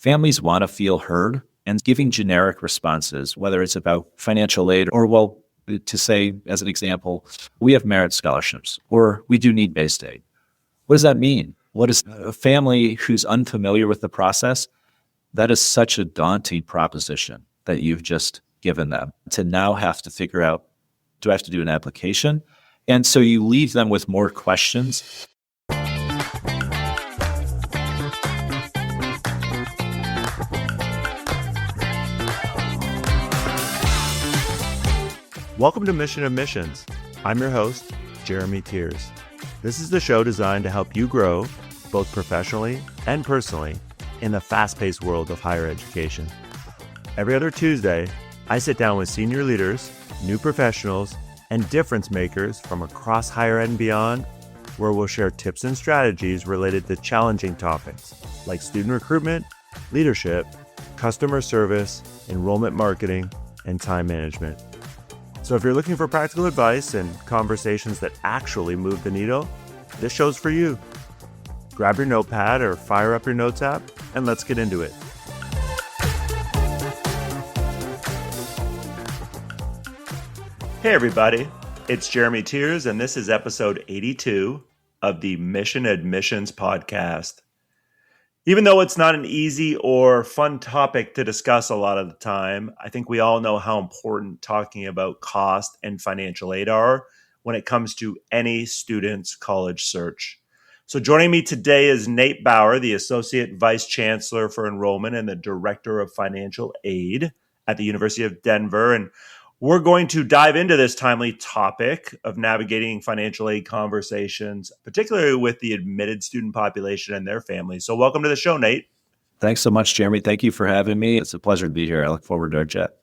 Families want to feel heard, and giving generic responses, whether it's about financial aid or, well, to say, as an example, we have merit scholarships or we do need-based aid. What does that mean? What is a family who's unfamiliar with the process? That is such a daunting proposition that you've just given them to now have to figure out, do I have to do an application? And so you leave them with more questions. Welcome to Mission of Missions. I'm your host, Jeremy Tiers. This is the show designed to help you grow, both professionally and personally, in the fast-paced world of higher education. Every other Tuesday, I sit down with senior leaders, new professionals, and difference makers from across higher ed and beyond, where we'll share tips and strategies related to challenging topics like student recruitment, leadership, customer service, enrollment marketing, and time management. So if you're looking for practical advice and conversations that actually move the needle, this show's for you. Grab your notepad or fire up your notes app, and let's get into it. Hey everybody, it's Jeremy Tiers, and this is episode 82 of the Mission Admissions podcast. Even though it's not an easy or fun topic to discuss a lot of the time, I think we all know how important talking about cost and financial aid are when it comes to any student's college search. So joining me today is Nathan Bauer, the Associate Vice Chancellor for Enrollment and the Director of Financial Aid at the University of Denver. And we're going to dive into this timely topic of navigating financial aid conversations, particularly with the admitted student population and their families. So welcome to the show, Nate. Thanks so much, Jeremy. Thank you for having me. It's a pleasure to be here. I look forward to our chat.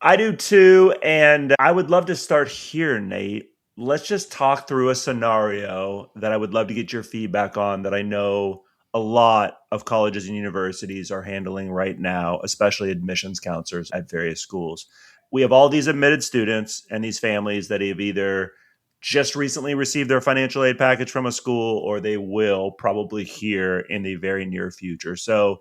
I do too. And I would love to start here, Nate. Let's just talk through a scenario that I would love to get your feedback on that I know a lot of colleges and universities are handling right now, especially admissions counselors at various schools. We have all these admitted students and these families that have either just recently received their financial aid package from a school or they will probably here in the very near future. So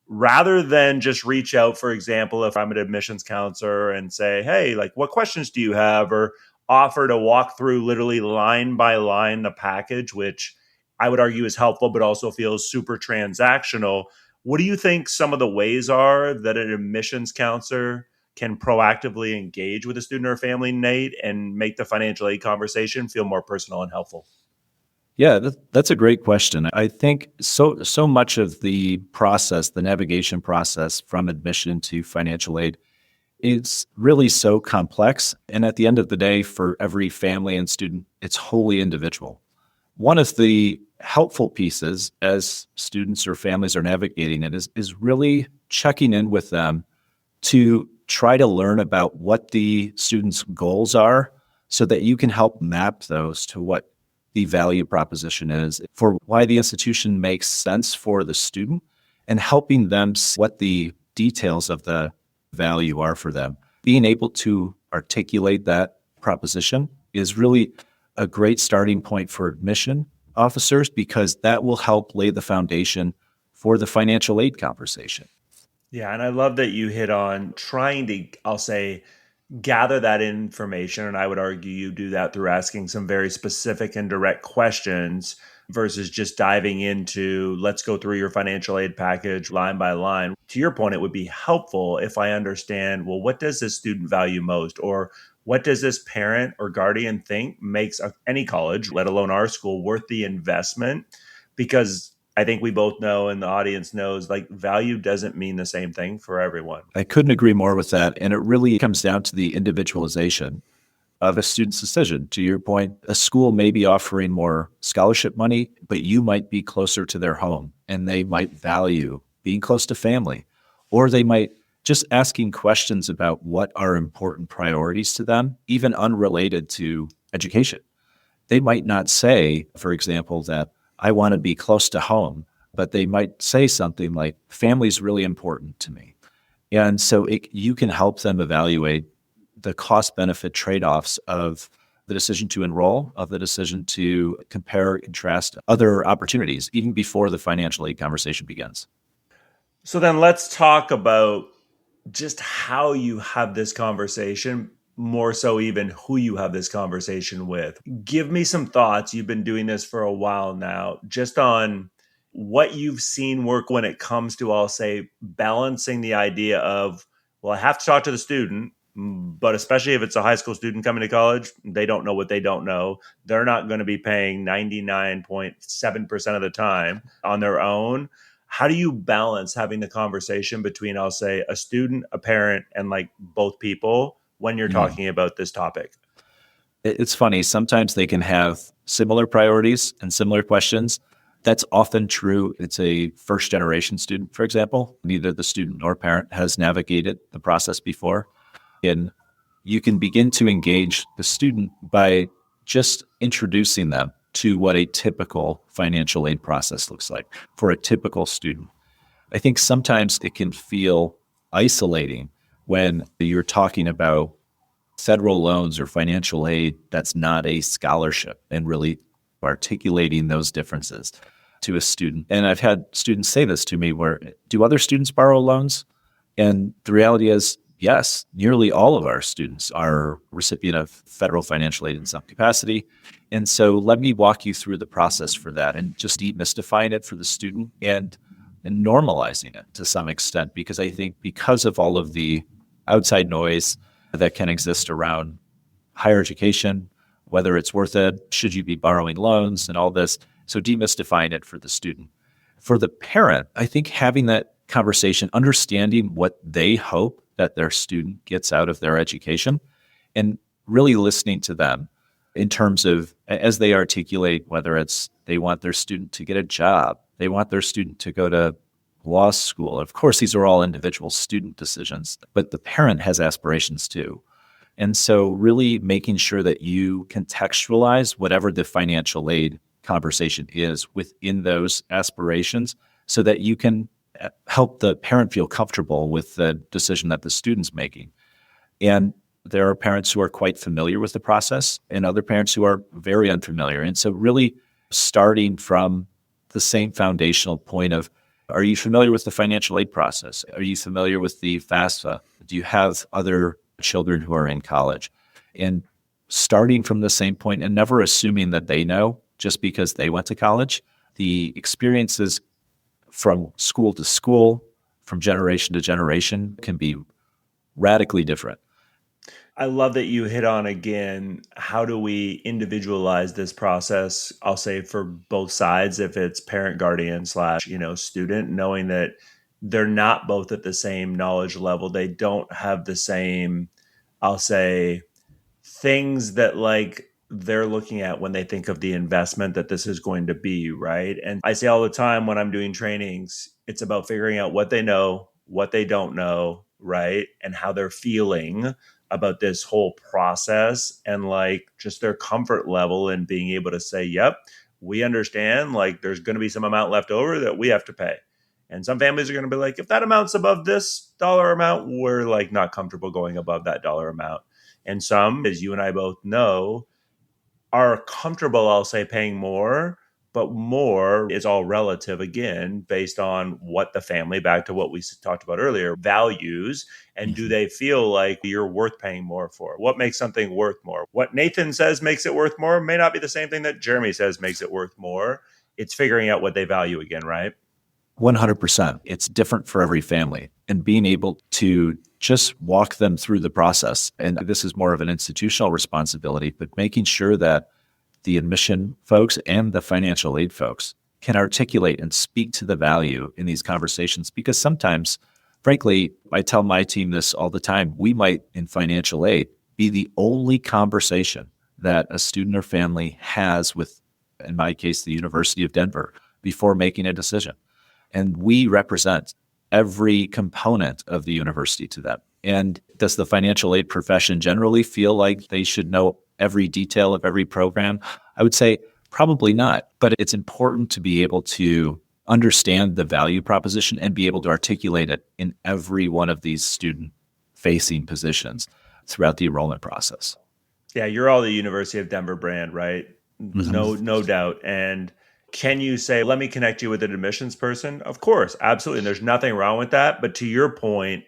rather than just reach out, for example, if I'm an admissions counselor and say, hey, like what questions do you have? Or offer to walk through literally line by line the package, which I would argue is helpful, but also feels super transactional. What do you think some of the ways are that an admissions counselor can proactively engage with a student or family, Nate, and make the financial aid conversation feel more personal and helpful? Yeah, that's a great question. I think so much of the process, the navigation process from admission to financial aid, is really so complex. And at the end of the day, for every family and student, it's wholly individual. One of the helpful pieces as students or families are navigating it is really checking in with them to try to learn about what the student's goals are so that you can help map those to what the value proposition is for why the institution makes sense for the student and helping them see what the details of the value are for them. Being able to articulate that proposition is really a great starting point for admission officers because that will help lay the foundation for the financial aid conversation. Yeah, and I love that you hit on trying to, I'll say, gather that information. And I would argue you do that through asking some very specific and direct questions versus just diving into, let's go through your financial aid package line by line. To your point, it would be helpful if I understand, well, what does this student value most? Or what does this parent or guardian think makes any college, let alone our school, worth the investment? Because I think we both know and the audience knows, like, value doesn't mean the same thing for everyone. I couldn't agree more with that. And it really comes down to the individualization of a student's decision. To your point, a school may be offering more scholarship money, but you might be closer to their home and they might value being close to family, or they might just asking questions about what are important priorities to them, even unrelated to education. They might not say, for example, that I want to be close to home, but they might say something like, family is really important to me. And so you can help them evaluate the cost-benefit trade-offs of the decision to enroll, of the decision to compare and contrast other opportunities, even before the financial aid conversation begins. So then let's talk about just how you have this conversation, more so even who you have this conversation with. Give me some thoughts. You've been doing this for a while now, just on what you've seen work when it comes to, I'll say, balancing the idea of, well, I have to talk to the student, but especially if it's a high school student coming to college, they don't know what they don't know. They're not going to be paying 99.7% of the time on their own. How do you balance having the conversation between, I'll say, a student, a parent, and like both people when you're Mm. talking about this topic? It's funny. Sometimes they can have similar priorities and similar questions. That's often true. It's a first generation student, for example. Neither the student nor parent has navigated the process before. And you can begin to engage the student by just introducing them to what a typical financial aid process looks like for a typical student. I think sometimes it can feel isolating when you're talking about federal loans or financial aid that's not a scholarship, and really articulating those differences to a student. And I've had students say this to me, where do other students borrow loans? And the reality is, yes, nearly all of our students are recipient of federal financial aid in some capacity. And so let me walk you through the process for that and just demystifying it for the student and normalizing it to some extent, because I think because of all of the outside noise that can exist around higher education, whether it's worth it, should you be borrowing loans and all this. So demystifying it for the student. For the parent, I think having that conversation, understanding what they hope that their student gets out of their education, and really listening to them in terms of as they articulate, whether it's they want their student to get a job, they want their student to go to law school. Of course, these are all individual student decisions, but the parent has aspirations too. And so really making sure that you contextualize whatever the financial aid conversation is within those aspirations, so that you can help the parent feel comfortable with the decision that the student's making. And there are parents who are quite familiar with the process and other parents who are very unfamiliar. And so really starting from the same foundational point of, are you familiar with the financial aid process? Are you familiar with the FAFSA? Do you have other children who are in college? And starting from the same point and never assuming that they know just because they went to college. The experiences from school to school, from generation to generation, can be radically different. I love that you hit on again, how do we individualize this process? I'll say for both sides, if it's parent, guardian slash, student, knowing that they're not both at the same knowledge level. They don't have the same, I'll say, things that like they're looking at when they think of the investment that this is going to be, right? And I say all the time when I'm doing trainings, it's about figuring out what they know, what they don't know, right? And how they're feeling about this whole process, and like just their comfort level in being able to say, yep, we understand, like there's going to be some amount left over that we have to pay. And some families are going to be like, if that amount's above this dollar amount, we're like not comfortable going above that dollar amount. And some, as you and I both know, are comfortable, I'll say, paying more, but more is all relative again, based on what the family, back to what we talked about earlier, values. And do Mhm. they feel like you're worth paying more for? What makes something worth more? What Nathan says makes it worth more may not be the same thing that Jeremy says makes it worth more. It's figuring out what they value again, right? 100%. It's different for every family. And being able to just walk them through the process. And this is more of an institutional responsibility, but making sure that the admission folks and the financial aid folks can articulate and speak to the value in these conversations. Because sometimes, frankly, I tell my team this all the time, we might, in financial aid, be the only conversation that a student or family has with, in my case, the University of Denver before making a decision. And we represent every component of the university to them. And does the financial aid profession generally feel like they should know every detail of every program? I would say probably not, but it's important to be able to understand the value proposition and be able to articulate it in every one of these student facing positions throughout the enrollment process. Yeah, you're all the University of Denver brand, right? Mhm. No doubt. And Can you say, let me connect you with an admissions person? Of course, absolutely. And there's nothing wrong with that. But to your point,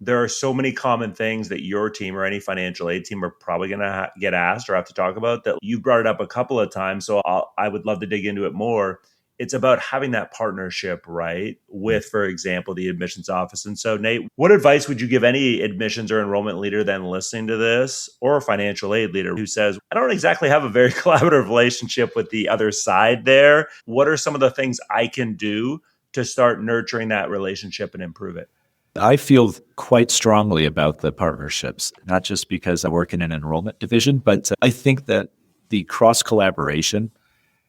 there are so many common things that your team or any financial aid team are probably going to get asked or have to talk about that you brought it up a couple of times. So I would love to dig into it more. It's about having that partnership, right, with, for example, the admissions office. And so, Nate, what advice would you give any admissions or enrollment leader then listening to this, or a financial aid leader who says, I don't exactly have a very collaborative relationship with the other side there? What are some of the things I can do to start nurturing that relationship and improve it? I feel quite strongly about the partnerships, not just because I work in an enrollment division, but I think that the cross collaboration,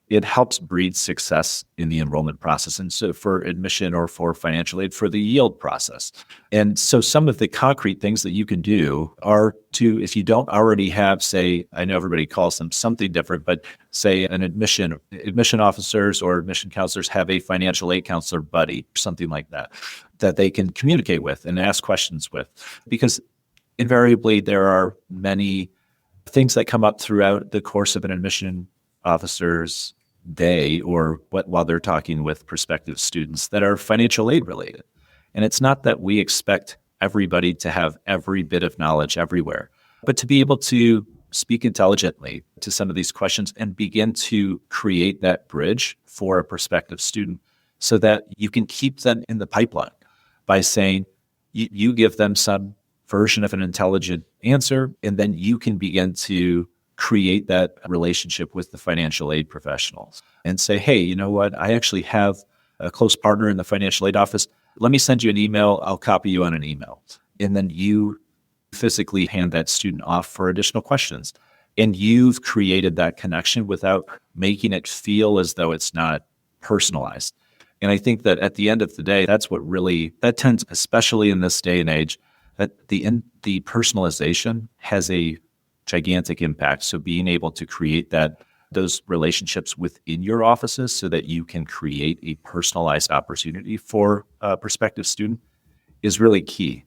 it helps breed success in the enrollment process. And so for admission or for financial aid, for the yield process. And so some of the concrete things that you can do are to, if you don't already have, say, I know everybody calls them something different, but say an admission officers or admission counselors have a financial aid counselor buddy, something like that, that they can communicate with and ask questions with. Because invariably there are many things that come up throughout the course of an admission officer's day or while they're talking with prospective students that are financial aid related. And it's not that we expect everybody to have every bit of knowledge everywhere, but to be able to speak intelligently to some of these questions and begin to create that bridge for a prospective student so that you can keep them in the pipeline by saying you give them some version of an intelligent answer, and then you can begin to create that relationship with the financial aid professionals and say, hey, you know what? I actually have a close partner in the financial aid office. Let me send you an email. I'll copy you on an email. And then you physically hand that student off for additional questions. And you've created that connection without making it feel as though it's not personalized. And I think that at the end of the day, that's what really, that tends, especially in this day and age, that the personalization has a gigantic impact. So being able to create those relationships within your offices so that you can create a personalized opportunity for a prospective student is really key.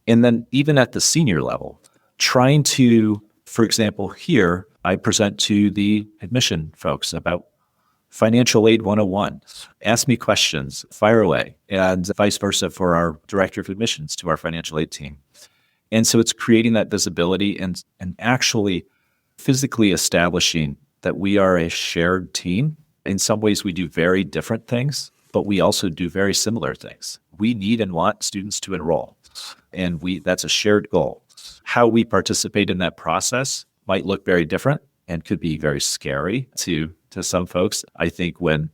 And then even at the senior level, trying to, for example, here, I present to the admission folks about Financial Aid 101. Ask me questions, fire away, and vice versa for our director of admissions to our financial aid team. And so it's creating that visibility and actually physically establishing that we are a shared team. In some ways, we do very different things, but we also do very similar things. We need and want students to enroll, and that's a shared goal. How we participate in that process might look very different and could be very scary to some folks. I think when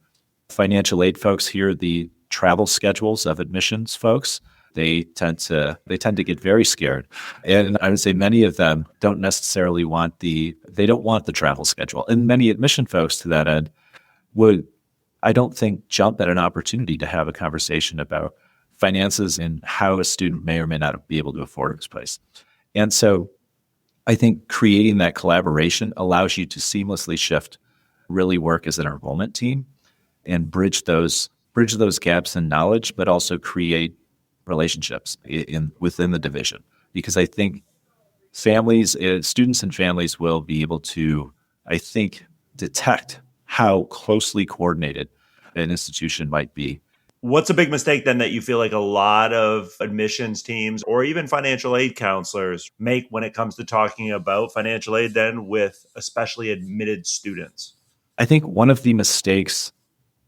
financial aid folks hear the travel schedules of admissions folks, they tend to get very scared. And I would say many of them don't necessarily want the travel schedule. And many admission folks to that end would, I don't think, jump at an opportunity to have a conversation about finances and how a student may or may not be able to afford this place. And so I think creating that collaboration allows you to seamlessly shift, really work as an enrollment team and bridge those gaps in knowledge, but also create relationships within the division. Because I think students and families will be able to, I think, detect how closely coordinated an institution might be. What's a big mistake then that you feel like a lot of admissions teams or even financial aid counselors make when it comes to talking about financial aid then with especially admitted students? I think one of the mistakes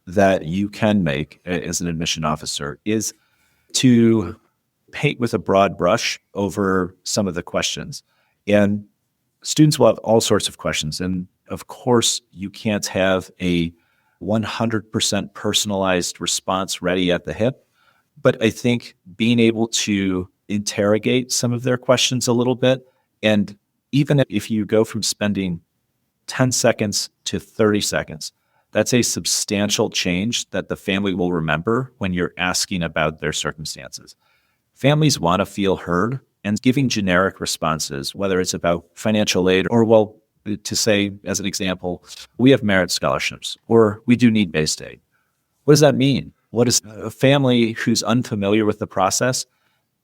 that you can make as an admission officer is to paint with a broad brush over some of the questions. And students will have all sorts of questions. And of course, you can't have a 100% personalized response ready at the hip. But I think being able to interrogate some of their questions a little bit, and even if you go from spending 10 seconds to 30 seconds, that's a substantial change that the family will remember when you're asking about their circumstances. Families want to feel heard, and giving generic responses, whether it's about financial aid or, well, to say, as an example, we have merit scholarships or we do need-based aid. What does that mean? What is a family who's unfamiliar with the process?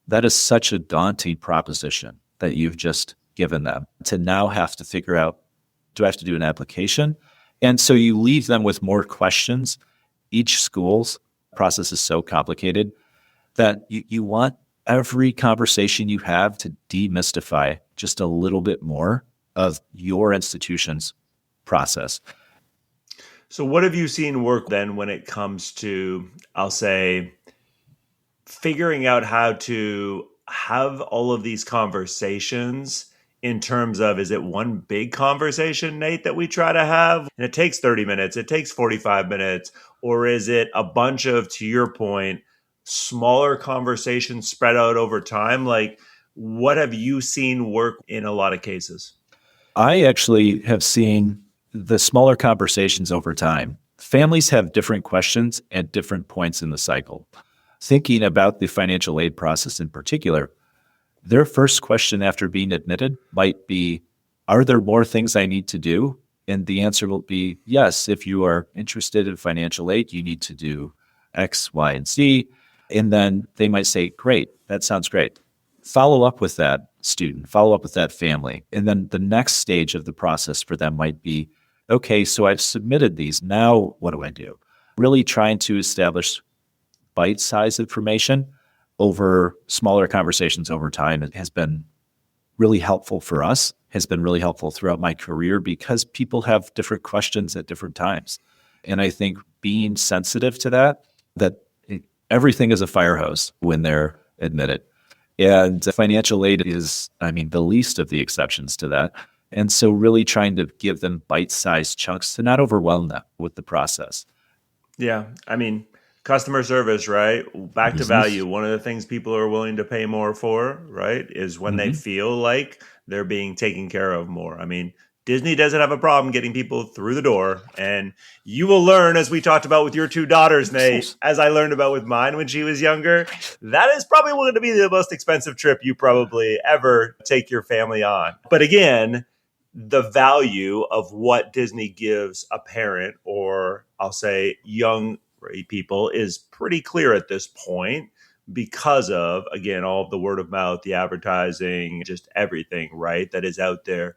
That is such a daunting proposition that you've just given them to now have to figure out, do I have to do an application? And so you leave them with more questions. Each school's process is so complicated that you want every conversation you have to demystify just a little bit more of your institution's process. So what have you seen work then when it comes to, I'll say, figuring out how to have all of these conversations in terms of, is it one big conversation, Nate, that we try to have and it takes 30 minutes, it takes 45 minutes, or is it a bunch of, to your point, smaller conversations spread out over time? Like, what have you seen work in a lot of cases? I actually have seen the smaller conversations over time. Families have different questions at different points in the cycle. Thinking about the financial aid process in particular, their first question after being admitted might be, are there more things I need to do? And the answer will be, yes, if you are interested in financial aid, you need to do X, Y, and Z. And then they might say, great, that sounds great. Follow up with that student, follow up with that family. And then the next stage of the process for them might be, okay, so I've submitted these. Now what do I do? Really trying to establish bite-sized information over smaller conversations over time has been really helpful for us, has been really helpful throughout my career because people have different questions at different times. And I think being sensitive to that everything is a fire hose when they're admitted. And financial aid is, the least of the exceptions to that. And so really trying to give them bite-sized chunks to not overwhelm them with the process. Yeah. Customer service, right? Back to value. One of the things people are willing to pay more for, right, is when they feel like they're being taken care of more. Disney doesn't have a problem getting people through the door. And you will learn, as we talked about with your two daughters, Nate, as I learned about with mine when she was younger, that is probably going to be the most expensive trip you probably ever take your family on. But again, the value of what Disney gives a parent, or I'll say young people, is pretty clear at this point because of, again, all of the word of mouth, the advertising, just everything, right, that is out there.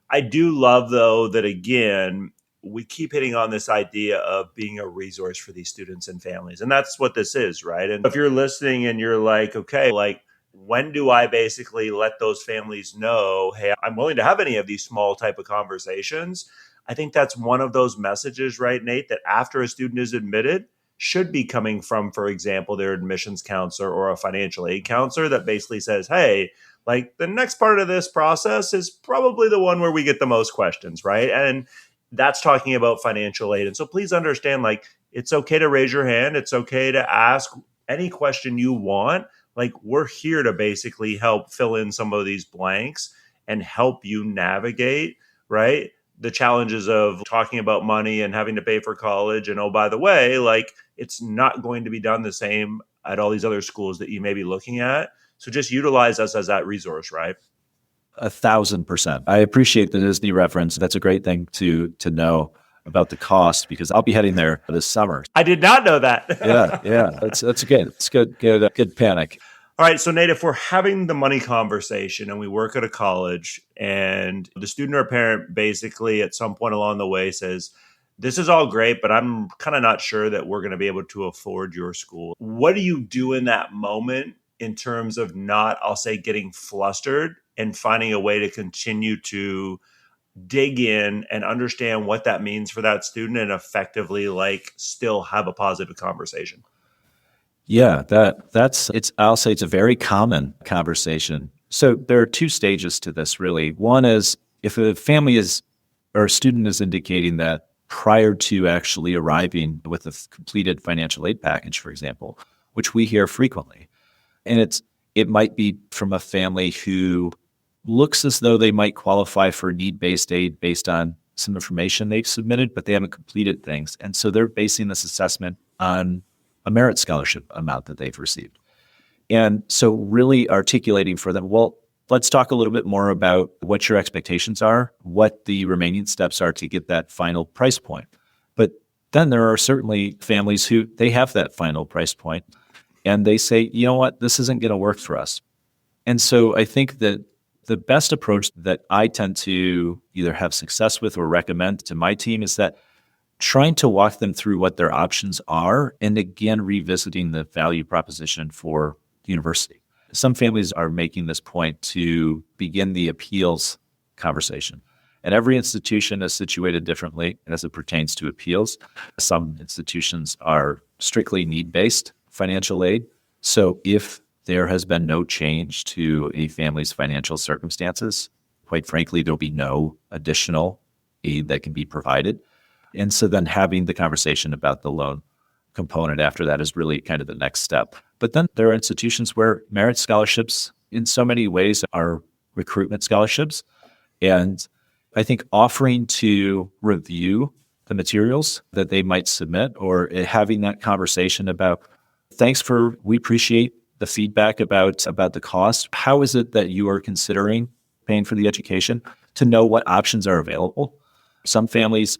I do love, though, that, again, we keep hitting on this idea of being a resource for these students and families. And that's what this is, right? And if you're listening and you're like, okay, like, when do I basically let those families know, hey, I'm willing to have any of these small type of conversations? I think that's one of those messages, right, Nate, that after a student is admitted should be coming from, for example, their admissions counselor or a financial aid counselor that basically says, hey, like, the next part of this process is probably the one where we get the most questions, right? And that's talking about financial aid. And so please understand, like, it's okay to raise your hand. It's okay to ask any question you want. Like, we're here to basically help fill in some of these blanks and help you navigate, right, the challenges of talking about money and having to pay for college. And, oh, by the way, like, it's not going to be done the same at all these other schools that you may be looking at. So just utilize us as that resource, right? 1,000%. I appreciate the Disney reference. That's a great thing to know about the cost, because I'll be heading there this summer. I did not know that. Yeah. That's good. It's good panic. All right. So, Nate, if we're having the money conversation and we work at a college and the student or parent basically at some point along the way says, this is all great, but I'm kind of not sure that we're going to be able to afford your school. What do you do in that moment in terms of not, I'll say, getting flustered and finding a way to continue to dig in and understand what that means for that student and effectively, like, still have a positive conversation? Yeah, I'll say it's a very common conversation. So there are two stages to this, really. One is if a family or a student is indicating that prior to actually arriving with a completed financial aid package, for example, which we hear frequently. And it might be from a family who looks as though they might qualify for need-based aid based on some information they've submitted, but they haven't completed things. And so they're basing this assessment on a merit scholarship amount that they've received. And so really articulating for them, well, let's talk a little bit more about what your expectations are, what the remaining steps are to get that final price point. But then there are certainly families who they have that final price point and they say, you know what, this isn't going to work for us. And so I think that the best approach that I tend to either have success with or recommend to my team is that trying to walk them through what their options are, and again, revisiting the value proposition for the university. Some families are making this point to begin the appeals conversation. And every institution is situated differently as it pertains to appeals. Some institutions are strictly need-based financial aid. So if there has been no change to a family's financial circumstances, quite frankly, there'll be no additional aid that can be provided. And so then having the conversation about the loan component after that is really kind of the next step. But then there are institutions where merit scholarships in so many ways are recruitment scholarships. And I think offering to review the materials that they might submit, or having that conversation about, we appreciate the feedback about the cost. How is it that you are considering paying for the education, to know what options are available? Some families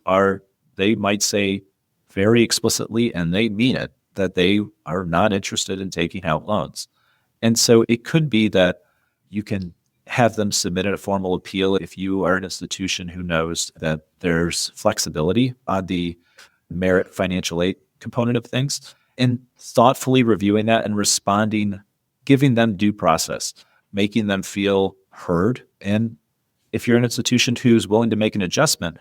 they might say very explicitly, and they mean it, that they are not interested in taking out loans. And so it could be that you can have them submit a formal appeal if you are an institution who knows that there's flexibility on the merit financial aid component of things, and thoughtfully reviewing that and responding, giving them due process, making them feel heard. And if you're an institution who's willing to make an adjustment,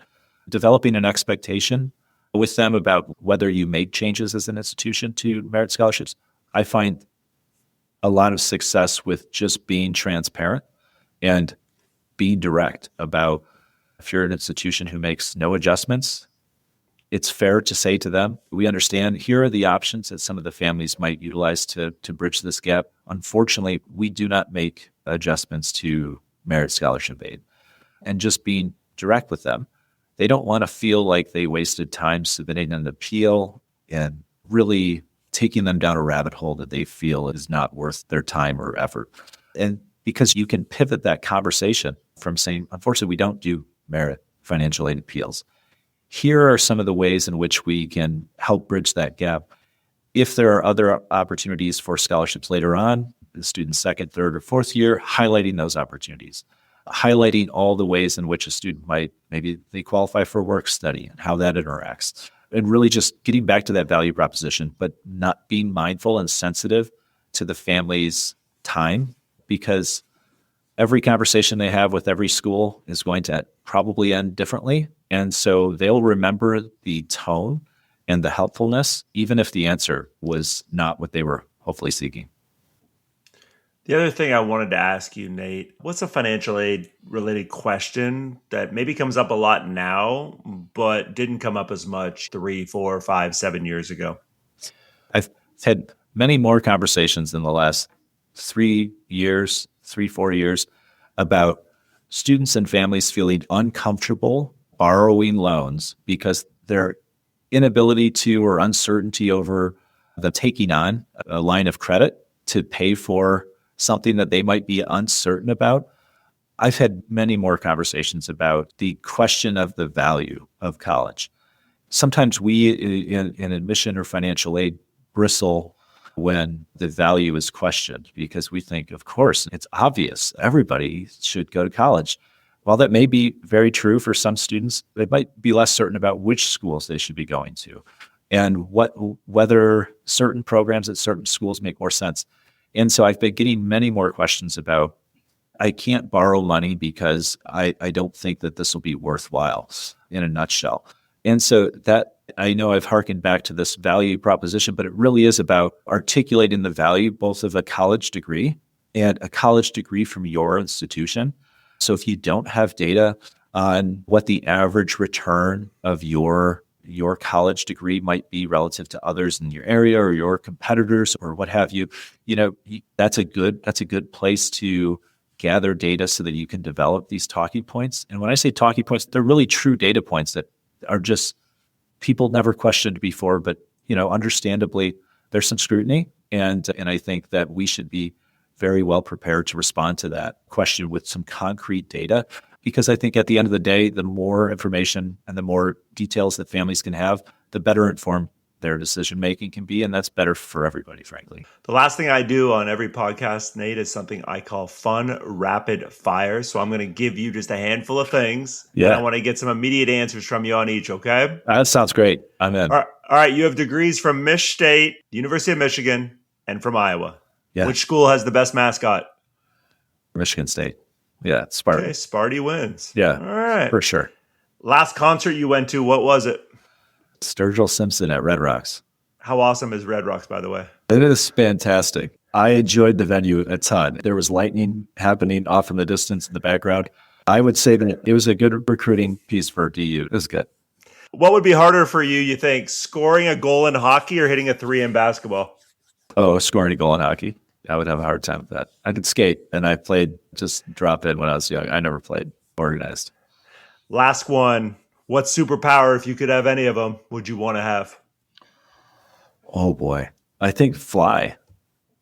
developing an expectation with them about whether you make changes as an institution to merit scholarships. I find a lot of success with just being transparent and being direct about, if you're an institution who makes no adjustments, it's fair to say to them, we understand here are the options that some of the families might utilize to bridge this gap. Unfortunately, we do not make adjustments to merit scholarship aid. And just being direct with them. They don't want to feel like they wasted time submitting an appeal and really taking them down a rabbit hole that they feel is not worth their time or effort. And because you can pivot that conversation from saying, unfortunately, we don't do merit financial aid appeals. Here are some of the ways in which we can help bridge that gap. If there are other opportunities for scholarships later on, the student's second, third, or fourth year, highlighting those opportunities. Highlighting all the ways in which a student maybe they qualify for work study and how that interacts. And really just getting back to that value proposition, but not being mindful and sensitive to the family's time, because every conversation they have with every school is going to probably end differently. And so they'll remember the tone and the helpfulness, even if the answer was not what they were hopefully seeking. The other thing I wanted to ask you, Nate, what's a financial aid related question that maybe comes up a lot now, but didn't come up as much 3, 4, 5, 7 years ago? I've had many more conversations in the last 3, 4 years about students and families feeling uncomfortable borrowing loans because their inability to, or uncertainty over the taking on a line of credit to pay for something that they might be uncertain about. I've had many more conversations about the question of the value of college. Sometimes we in admission or financial aid bristle when the value is questioned, because we think, of course, it's obvious everybody should go to college. While that may be very true for some students, they might be less certain about which schools they should be going to and whether certain programs at certain schools make more sense. And so I've been getting many more questions about, I can't borrow money because I don't think that this will be worthwhile, in a nutshell. And so that, I know I've hearkened back to this value proposition, but it really is about articulating the value both of a college degree and a college degree from your institution. So if you don't have data on what the average return of your college degree might be relative to others in your area or your competitors or what have you, that's a good place to gather data so that you can develop these talking points. And when I say talking points, they're really true data points that are just people never questioned before, but understandably there's some scrutiny, and I think that we should be very well prepared to respond to that question with some concrete data. Because I think at the end of the day, the more information and the more details that families can have, the better informed their decision making can be. And that's better for everybody, frankly. The last thing I do on every podcast, Nate, is something I call fun rapid fire. So I'm going to give you just a handful of things. Yeah. And I want to get some immediate answers from you on each, okay? That sounds great. I'm in. All right. You have degrees from Mich State, the University of Michigan, and from Iowa. Yeah. Which school has the best mascot? Michigan State. Yeah, Sparty. Okay, Sparty wins. Yeah, all right. For sure. Last concert you went to, what was it? Sturgill Simpson at Red Rocks. How awesome is Red Rocks, by the way? It is fantastic. I enjoyed the venue a ton. There was lightning happening off in the distance in the background. I would say that it was a good recruiting piece for DU. It was good. What would be harder for you think, scoring a goal in hockey or hitting a 3 in basketball? Oh, scoring a goal in hockey. I would have a hard time with that. I could skate, and I played just drop in when I was young. I never played organized. Last one. What superpower, if you could have any of them, would you want to have? Oh, boy. I think fly.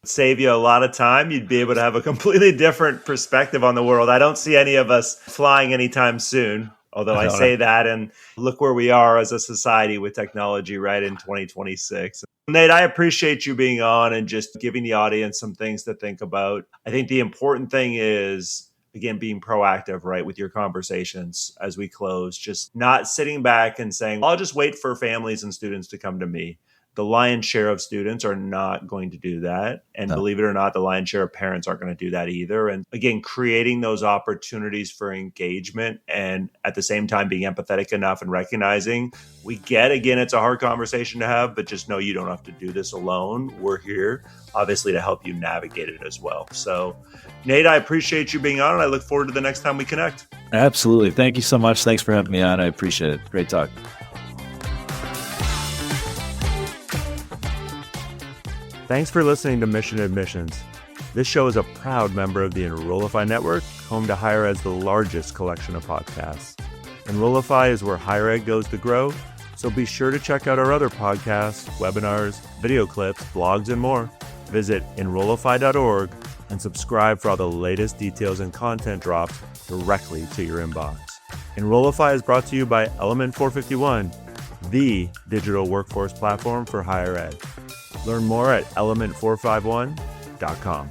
Save you a lot of time. You'd be able to have a completely different perspective on the world. I don't see any of us flying anytime soon, although I say that, and look where we are as a society with technology right in 2026. Nate, I appreciate you being on and just giving the audience some things to think about. I think the important thing is, again, being proactive, right, with your conversations as we close, just not sitting back and saying, I'll just wait for families and students to come to me. The lion's share of students are not going to do that. And believe it or not, the lion's share of parents aren't going to do that either. And again, creating those opportunities for engagement and at the same time being empathetic enough and recognizing again, it's a hard conversation to have, but just know you don't have to do this alone. We're here, obviously, to help you navigate it as well. So, Nate, I appreciate you being on, and I look forward to the next time we connect. Absolutely. Thank you so much. Thanks for having me on. I appreciate it. Great talk. Thanks for listening to Mission Admissions. This show is a proud member of the Enrollify network, home to Higher Ed's the largest collection of podcasts. Enrollify is where higher ed goes to grow, so be sure to check out our other podcasts, webinars, video clips, blogs, and more. Visit enrollify.org and subscribe for all the latest details and content drops directly to your inbox. Enrollify is brought to you by Element 451, the digital workforce platform for higher ed. Learn more at element451.com.